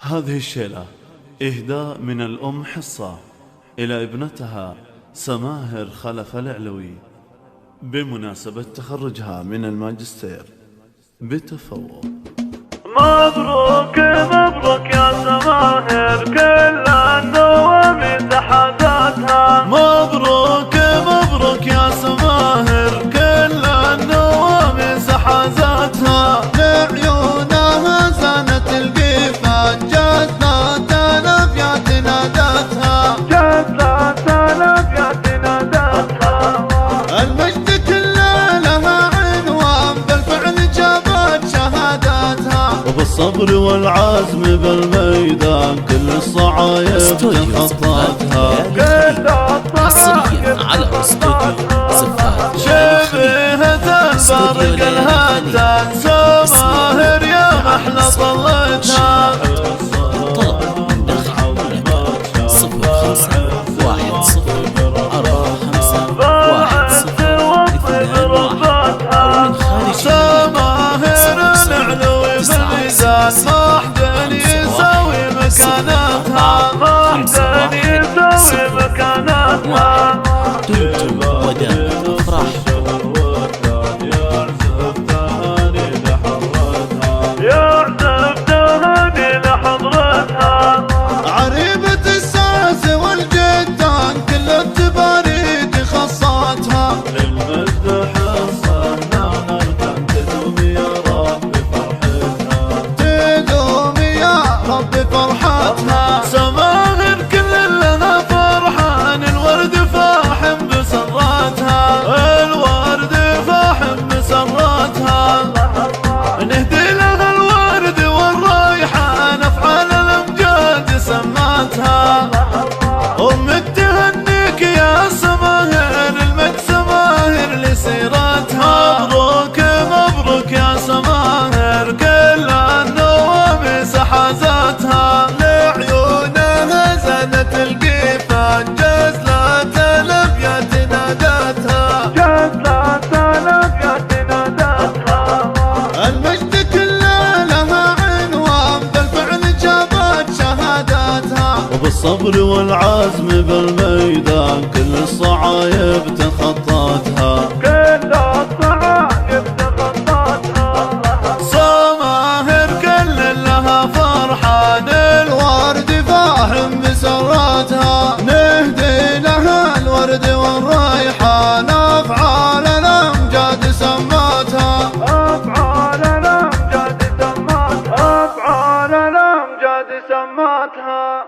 هذه الشيلة إهداء من الأم حصة إلى ابنتها سماهر خلف العلوي بمناسبة تخرجها من الماجستير بتفوق. مبروك مبروك يا سماهر، كل النوم تحداتها. مبروك مبروك يا سماهر، كل النوم سحازاتها. لعيونها زانت القيفان، جزلت الأبيات نادتها. جزلت الأبيات نادتها. المجد كله لها عنوان، بالفعل جابت شهاداتها. وبالصبر والعزم بالميدان كل الصعايب تخطتها. حصريا على استوديو زفات شبيهة البرق الهتان، سماهر يا محلى طلتها. طلب من داخل لك 0510451012 أو من خارج سماهر العلوي بالميزان، ما حد يساوي مكانتها. ما حد يساوي مكانتها. دمتم ودامت أفراحكم. يعزف تهاني لحضرتها. عريبة الساس والجدان، كل التباريد خصاتها. للمجد حصلنا نركن، تدوم يا رب فرحتها. تدوم يا رب فرحتها. سماهر كل لنا فرحان، الورد فاحم بسراتها. الورد فاحم بسراتها. نهدي لها الورد والريحان، افعال الامجاد سماتها. امك تهنيك يا سماهر، المجد سماهر لسيرتها. مبروك مبروك يا سماهر، كل النوم سحازاتها. لعيونها زانت القيفان، جزلت الأبيات نادتها. جزلت الأبيات نادتها. المجد كله لها عنوان، بالفعل جابت شهاداتها. وبالصبر والعزم بالميدان كل الصعايب تخطتها. كل الصعايب تخطتها. سماهر كل لها فرحان، الورد فاهم بسراتها. نهدي لها الورد والريحان، أفعال الأمجاد سماتها. أفعال الأمجاد سماتها. أفعال الأمجاد سماتها.